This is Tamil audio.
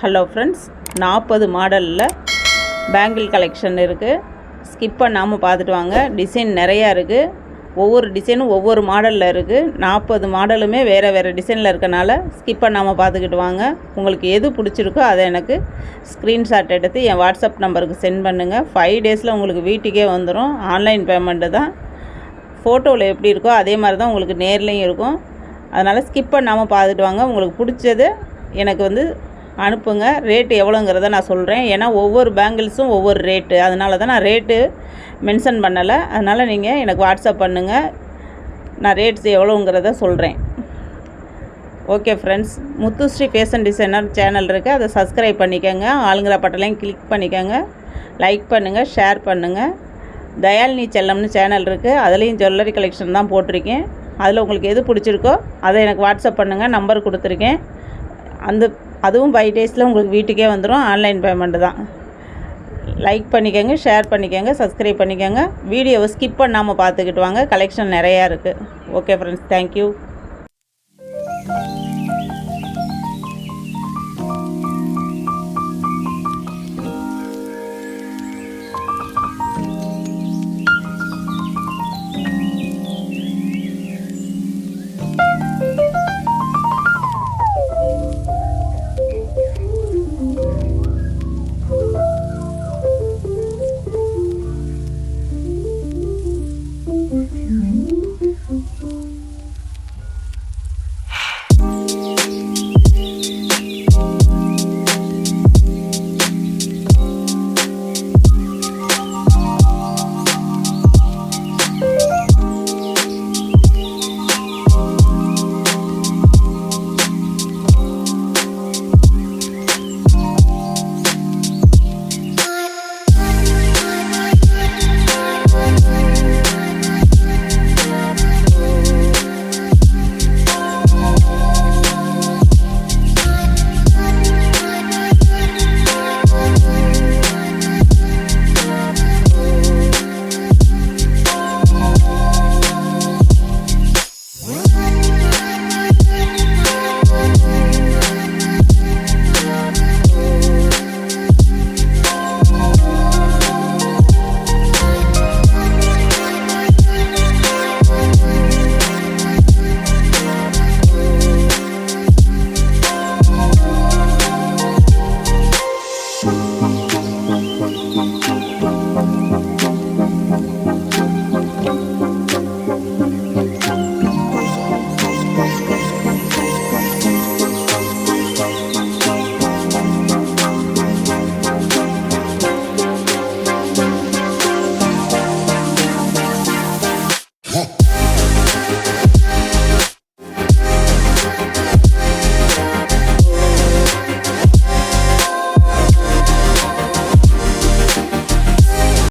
ஹலோ ஃப்ரெண்ட்ஸ், 40 மாடலில் பேங்கிள் கலெக்ஷன் இருக்குது. ஸ்கிப் பண்ணாமல் பார்த்துட்டு வாங்க. டிசைன் நிறையா இருக்குது. ஒவ்வொரு டிசைனும் ஒவ்வொரு மாடலில் இருக்குது. 40 மாடலுமே வேறு வேறு டிசைனில் இருக்கனால ஸ்கிப் பண்ணாமல் பார்த்துக்கிட்டு வாங்க. உங்களுக்கு எது பிடிச்சிருக்கோ அதை எனக்கு ஸ்க்ரீன்ஷாட் எடுத்து என் வாட்ஸ்அப் நம்பருக்கு சென்ட் பண்ணுங்கள். 5 டேஸில் உங்களுக்கு வீட்டுக்கே வந்துடும். ஆன்லைன் பேமெண்ட்டு தான். ஃபோட்டோவில் எப்படி இருக்கோ அதே மாதிரி தான் உங்களுக்கு நேர்லேயும் இருக்கும். அதனால் ஸ்கிப் பண்ணாமல் பார்த்துட்டு வாங்க. உங்களுக்கு பிடிச்சது எனக்கு அனுப்புங்க. ரேட்டு எவ்வளோங்கிறத நான் சொல்கிறேன். ஏன்னா ஒவ்வொரு பேங்கிள்ஸும் ஒவ்வொரு ரேட்டு. அதனால தான் நான் ரேட்டு மென்ஷன் பண்ணலை. அதனால் நீங்கள் எனக்கு வாட்ஸ்அப் பண்ணுங்கள். நான் ரேட்ஸ் எவ்வளோங்கிறத சொல்கிறேன். Okay friends, Muthusri fashion designer channel இருக்குது. அதை சப்ஸ்கிரைப் பண்ணிக்கோங்க. ஆளுங்கிற பட்டலையும் கிளிக் பண்ணிக்கோங்க. லைக் பண்ணுங்கள், ஷேர் பண்ணுங்கள். தயாலினி செல்லம்னு சேனல் இருக்குது. அதுலேயும் ஜுவல்லரி கலெக்ஷன் தான் போட்டிருக்கேன். அதில் உங்களுக்கு எது பிடிச்சிருக்கோ அதை எனக்கு வாட்ஸ்அப் பண்ணுங்கள். நம்பர் கொடுத்துருக்கேன். அதுவும் 5 டேஸில் உங்களுக்கு வீட்டுக்கே வந்துடும். ஆன்லைன் பேமெண்ட்டு தான். லைக் பண்ணிக்கோங்க, ஷேர் பண்ணிக்கோங்க, சப்ஸ்கிரைப் பண்ணிக்கோங்க. வீடியோவை ஸ்கிப் பண்ணாமல் பார்த்துக்கிட்டு வாங்க. கலெக்ஷன் நிறையா இருக்குது. Okay friends, thank you.